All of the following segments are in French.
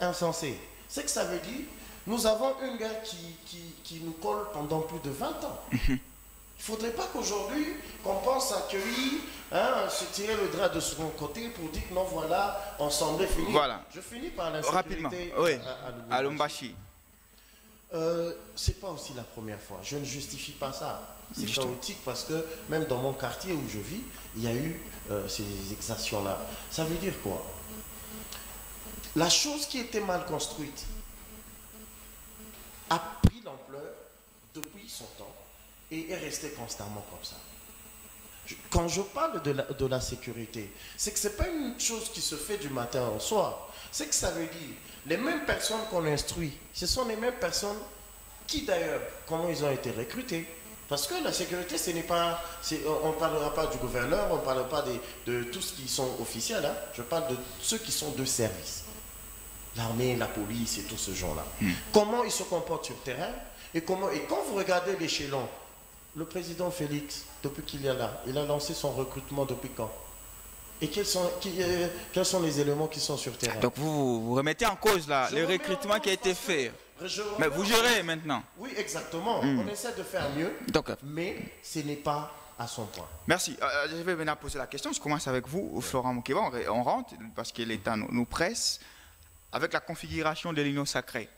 insensé. C'est que ça veut dire, nous avons une guerre qui nous colle pendant plus de 20 ans. Il ne faudrait pas qu'aujourd'hui, qu'on pense accueillir, se tirer le drap de son côté pour dire que non, voilà, on semblait finir. Voilà. Je finis par la Rapidement, oui, à Lubumbashi. C'est pas aussi la première fois. Je ne justifie pas ça. C'est chaotique parce que même dans mon quartier où je vis, il y a eu ces exactions-là. Ça veut dire quoi? La chose qui était mal construite a pris l'ampleur depuis son temps et est restée constamment comme ça. Quand je parle de la sécurité, c'est que ce n'est pas une chose qui se fait du matin au soir. C'est que ça veut dire, les mêmes personnes qu'on instruit, ce sont les mêmes personnes qui d'ailleurs, comment ils ont été recrutés. Parce que la sécurité, ce n'est pas, on ne parlera pas du gouverneur, on ne parlera pas de tous qui sont officiels. Hein. Je parle de ceux qui sont de service. L'armée, la police et tout ce genre-là. Comment ils se comportent sur le terrain et quand vous regardez l'échelon, le président Félix, depuis qu'il est là, il a lancé son recrutement depuis quand? Et quels sont les éléments qui sont sur le terrain? Donc vous remettez en cause là, le recrutement qui a été fait. Mais vous gérez maintenant. Oui, exactement. On essaie de faire mieux, mais ce n'est pas à son point. Merci. Je vais maintenant poser la question. Je commence avec vous, Florent Moukeba. On rentre parce que l'État nous presse. Avec la configuration de l'Union sacrée,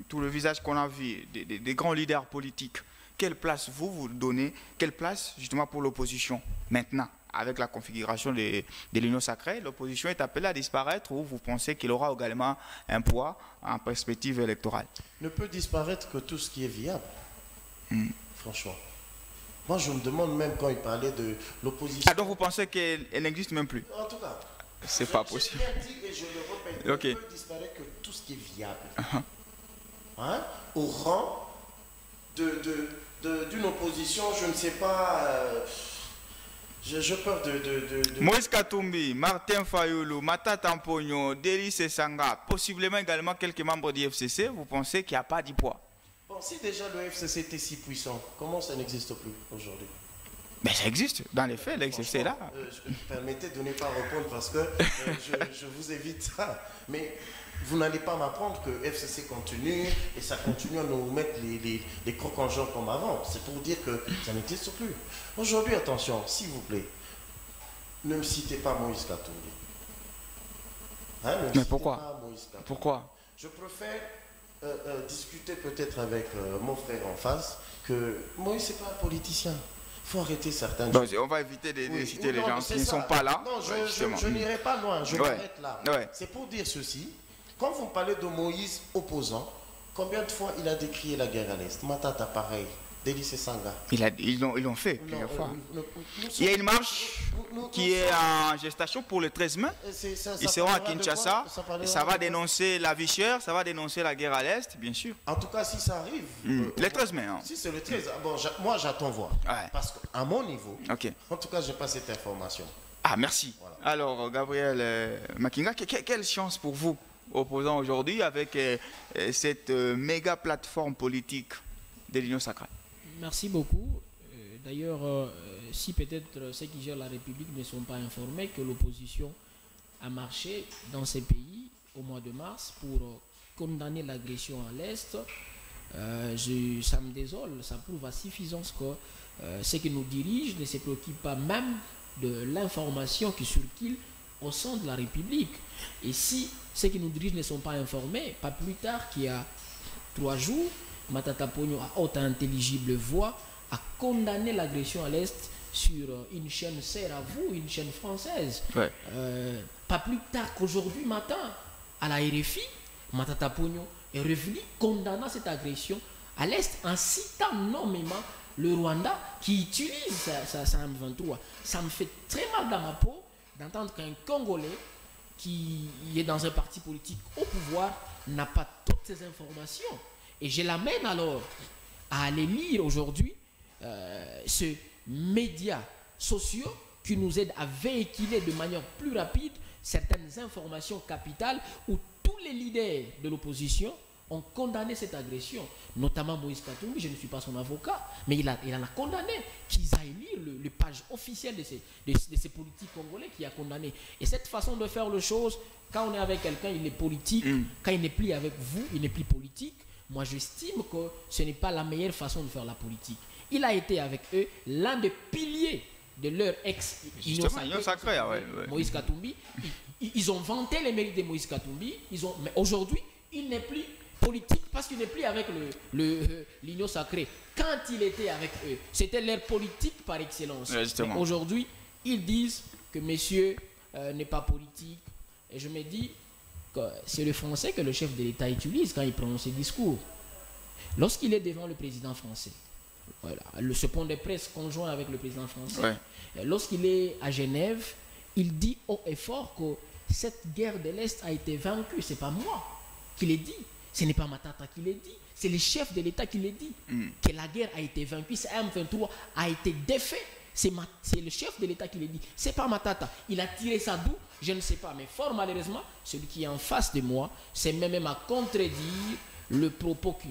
tout le visage qu'on a vu, des grands leaders politiques, quelle place vous donnez, quelle place justement pour l'opposition maintenant? Avec la configuration de l'Union sacrée, l'opposition est appelée à disparaître ou vous pensez qu'il aura également un poids en perspective électorale? Ne peut disparaître que tout ce qui est viable, franchement. Moi, je me demande même quand il parlait de l'opposition... Ah, donc vous pensez qu'elle n'existe même plus? En tout cas, c'est pas possible. Je l'ai dit et je le répète, ne peut disparaître que tout ce qui est viable. Au rang d'une opposition, je ne sais pas... Je peur de... Moïse Katumbi, Martin Fayulu, Matata Mpogno, Délice Sanga, possiblement également quelques membres du FCC, vous pensez qu'il n'y a pas de poids? Bon, si déjà le FCC était si puissant, comment ça n'existe plus aujourd'hui? Mais ça existe, dans les faits, le FCC est là. Permettez de ne pas répondre parce que je vous évite ça. Mais vous n'allez pas m'apprendre que FCC continue et ça continue à nous mettre les crocs en jambe comme avant. C'est pour dire que ça n'existe plus. Aujourd'hui, attention, s'il vous plaît, ne me citez pas Moïse Katumbi. Mais pourquoi? Pourquoi? Je préfère discuter peut-être avec mon frère en face que Moïse, c'est pas un politicien. Il faut arrêter certains... Bon, on va éviter de citer les gens qui ne sont pas là. Non, je n'irai pas loin, je m'arrête là. C'est pour dire ceci. Quand vous parlez de Moïse opposant, combien de fois il a décrié la guerre à l'Est? Matata, pareil. Délice Sanga. Ils l'ont fait plusieurs fois. Il y a une marche qui est en gestation pour le 13 mai. Ils seront à Kinshasa. Ça va dénoncer la vie chère, ça va dénoncer la guerre à l'Est, bien sûr. En tout cas, si ça arrive... le 13 mai. Hein. Si c'est le 13, bon, moi j'attends voir. Parce qu'à mon niveau, en tout cas, je n'ai pas cette information. Ah, merci. Voilà. Alors, Gabriel Makinga, quelle chance pour vous, opposants aujourd'hui, avec cette méga plateforme politique de l'Union sacrée? Merci beaucoup. D'ailleurs, si peut-être ceux qui gèrent la République ne sont pas informés que l'opposition a marché dans ces pays au mois de mars pour condamner l'agression à l'Est, ça me désole, ça prouve à suffisance que ceux qui nous dirigent ne se préoccupent pas même de l'information qui circule au sein de la République. Et si ceux qui nous dirigent ne sont pas informés, pas plus tard qu'il y a 3 jours, Matata Pogno, à haute intelligible voix, a condamné l'agression à l'Est sur une chaîne sœur à vous, une chaîne française. Pas plus tard qu'aujourd'hui matin, à la RFI, Matata Pogno est revenu condamnant cette agression à l'Est en citant nommément le Rwanda qui utilise sa M23. Ça me fait très mal dans ma peau d'entendre qu'un Congolais qui est dans un parti politique au pouvoir n'a pas toutes ces informations. Et je l'amène alors à aller lire aujourd'hui ce médias sociaux qui nous aident à véhiculer de manière plus rapide certaines informations capitales où tous les leaders de l'opposition ont condamné cette agression, notamment Moïse Katumbi. Je ne suis pas son avocat, mais il en a condamné. Qu'ils aillent lire les pages officielles de ces politiques congolais qui a condamné. Et cette façon de faire les choses, quand on est avec quelqu'un, il est politique. Quand il n'est plus avec vous, il n'est plus politique. Moi, j'estime que ce n'est pas la meilleure façon de faire la politique. Il a été avec eux l'un des piliers de leur ex-Union sacrée, Moïse Katumbi. Ils ont vanté les mérites de Moïse Katumbi. Mais aujourd'hui, il n'est plus politique parce qu'il n'est plus avec l'Union sacrée. Quand il était avec eux, c'était leur politique par excellence. Aujourd'hui, ils disent que monsieur n'est pas politique. Et je me dis que c'est le français que le chef de l'État utilise quand il prononce ses discours. Lorsqu'il est devant le président français, voilà, ce point de presse conjoint avec le président français, lorsqu'il est à Genève, il dit haut et fort que cette guerre de l'Est a été vaincue. Ce n'est pas moi qui l'ai dit, ce n'est pas Matata qui l'a dit, c'est le chef de l'État qui l'a dit, que la guerre a été vaincue, ce M23 a été défait. C'est le chef de l'État qui l'a dit, c'est pas Matata. Il a tiré ça d'où? Je ne sais pas, mais fort malheureusement, celui qui est en face de moi, c'est même à contredire le propos qui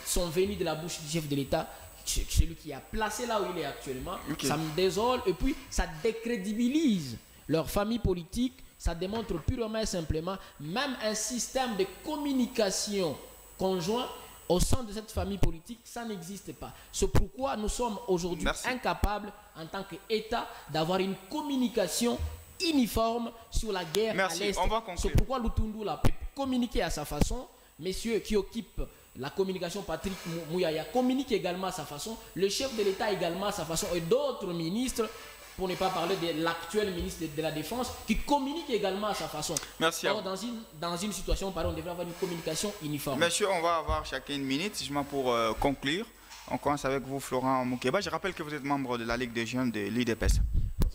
sont venus de la bouche du chef de l'État, celui qui a placé là où il est actuellement. Ça me désole et puis ça décrédibilise leur famille politique. Ça démontre purement et simplement même un système de communication conjoint au sein de cette famille politique, ça n'existe pas. C'est pourquoi nous sommes aujourd'hui incapables en tant qu'État d'avoir une communication uniforme sur la guerre à l'Est. C'est pourquoi Lutundula peut communiquer à sa façon. Messieurs qui occupent la communication, Patrick Mouyaya, communique également à sa façon. Le chef de l'État également à sa façon. Et d'autres ministres, pour ne pas parler de l'actuel ministre de la Défense, qui communique également à sa façon. Merci. Alors, dans une situation pareille, on devrait avoir une communication uniforme. Messieurs, on va avoir chacun une minute, justement pour conclure. On commence avec vous, Florent Moukeba. Je rappelle que vous êtes membre de la Ligue des jeunes de l'UDPS.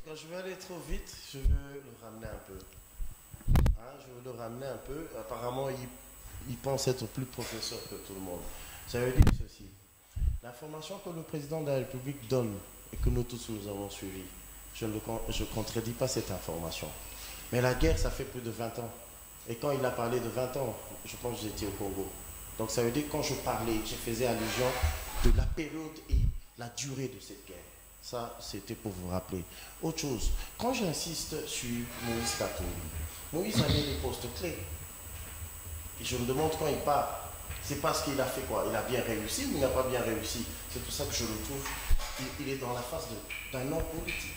Quand je vais aller trop vite, je veux le ramener un peu. Je veux le ramener un peu. Apparemment, il pense être plus professeur que tout le monde. Ça veut dire ceci. L'information que le président de la République donne et que nous tous nous avons suivi, je ne contredis pas cette information. Mais la guerre, ça fait plus de 20 ans. Et quand il a parlé de 20 ans, je pense que j'étais au Congo. Donc ça veut dire que quand je parlais, je faisais allusion de la période et la durée de cette guerre. Ça, c'était pour vous rappeler. Autre chose, quand j'insiste sur Moïse Katumbi, Moïse avait des postes clés. Et je me demande quand il part, c'est parce qu'il a fait quoi? Il a bien réussi ou il n'a pas bien réussi? C'est pour ça que je le trouve, il est dans la face d'un homme politique,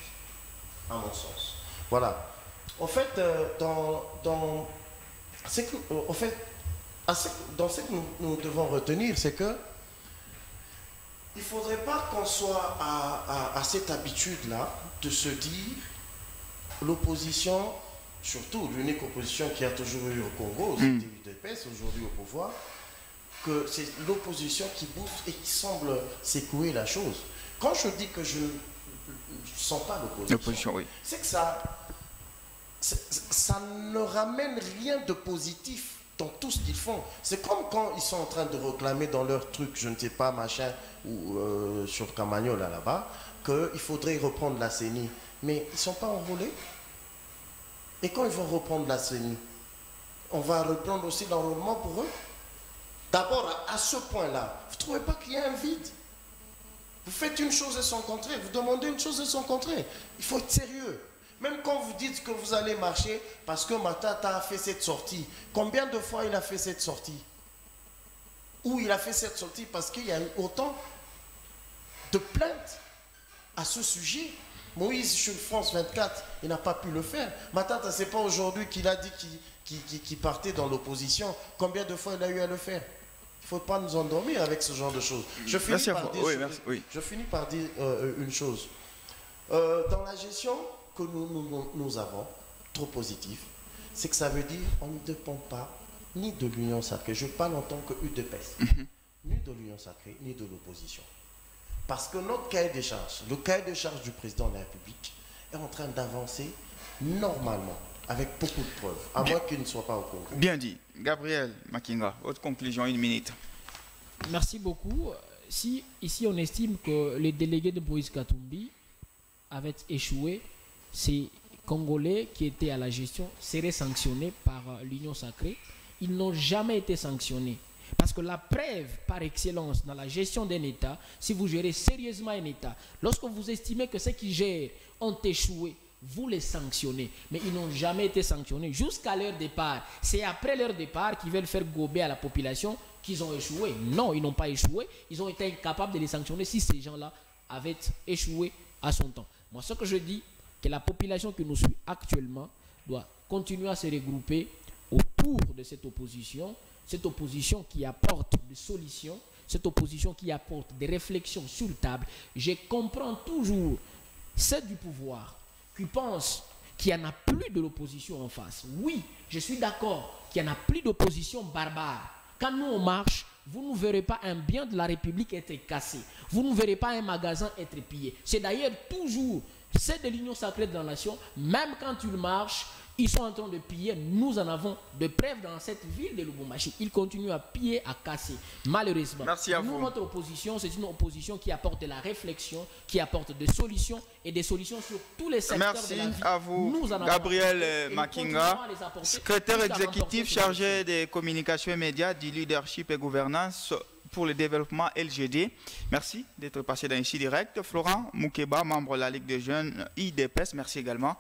à mon sens. Voilà. En fait, dans ce que nous devons retenir, c'est que il ne faudrait pas qu'on soit à cette habitude-là de se dire l'opposition, surtout l'unique opposition qui a toujours eu au Congo, c'était l'UDPS, aujourd'hui au pouvoir, que c'est l'opposition qui bouffe et qui semble secouer la chose. Quand je dis que je ne sens pas l'opposition, c'est que ça ne ramène rien de positif dans tout ce qu'ils font. C'est comme quand ils sont en train de réclamer dans leur truc, je ne sais pas, machin, ou sur Camagnol là-bas, qu'il faudrait reprendre la CENI. Mais ils ne sont pas enrôlés. Et quand ils vont reprendre la CENI, on va reprendre aussi l'enrôlement pour eux. D'abord, à ce point-là, vous ne trouvez pas qu'il y a un vide? Vous faites une chose et son contraire, vous demandez une chose et son contraire. Il faut être sérieux. Même quand vous dites que vous allez marcher parce que Matata a fait cette sortie, combien de fois il a fait cette sortie? Ou il a fait cette sortie parce qu'il y a eu autant de plaintes à ce sujet. Moïse sur France 24, il n'a pas pu le faire. Matata, ce n'est pas aujourd'hui qu'il a dit qu'il partait dans l'opposition. Combien de fois il a eu à le faire? Il ne faut pas nous endormir avec ce genre de choses. Je finis par dire une chose. Dans la gestion que nous avons, trop positif, c'est que ça veut dire qu'on ne dépend pas ni de l'Union sacrée, je parle en tant que UDPS, ni de l'Union sacrée, ni de l'opposition. Parce que notre cahier des charges, le cahier des charges du président de la République, est en train d'avancer normalement, avec beaucoup de preuves, à moins qu'il ne soit pas au Congo. Bien dit. Gabriel Makinga, votre conclusion, une minute. Merci beaucoup. Si ici on estime que les délégués de Moïse Katumbi avaient échoué, ces Congolais qui étaient à la gestion seraient sanctionnés par l'Union sacrée. Ils n'ont jamais été sanctionnés. Parce que la preuve par excellence dans la gestion d'un État, si vous gérez sérieusement un État, lorsque vous estimez que ceux qui gèrent ont échoué, vous les sanctionnez. Mais ils n'ont jamais été sanctionnés jusqu'à leur départ. C'est après leur départ qu'ils veulent faire gober à la population qu'ils ont échoué. Non, ils n'ont pas échoué. Ils ont été incapables de les sanctionner si ces gens-là avaient échoué à son temps. Moi, ce que je dis, que la population qui nous suit actuellement doit continuer à se regrouper autour de cette opposition qui apporte des solutions, cette opposition qui apporte des réflexions sur table. Je comprends toujours ceux du pouvoir qui pensent qu'il n'y en a plus de l'opposition en face. Oui, je suis d'accord qu'il n'y en a plus d'opposition barbare. Quand nous on marche, vous ne verrez pas un bien de la République être cassé. Vous ne verrez pas un magasin être pillé. C'est d'ailleurs toujours ceux de l'Union sacrée de la nation, même quand ils marchent, ils sont en train de piller. Nous en avons de preuves dans cette ville de Lubumbashi. Ils continuent à piller, à casser. Malheureusement, merci à vous. Notre opposition, c'est une opposition qui apporte de la réflexion, qui apporte des solutions et des solutions sur tous les secteurs merci de la vie. Merci à vous, Gabriel Makinga, secrétaire exécutif chargé des communications et médias, du leadership et gouvernance pour le développement LGD. Merci d'être passé dans Ici Direct. Florent Moukeba, membre de la Ligue des jeunes IDPS, merci également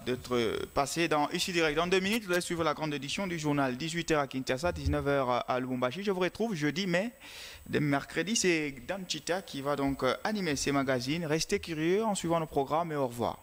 d'être passé dans Ici Direct. Dans 2 minutes, vous allez suivre la grande édition du journal, 18h à Kinshasa, 19h à Lubumbashi. Je vous retrouve jeudi, mais dès mercredi, c'est Dan Chita qui va donc animer ces magazines. Restez curieux en suivant nos programmes et au revoir.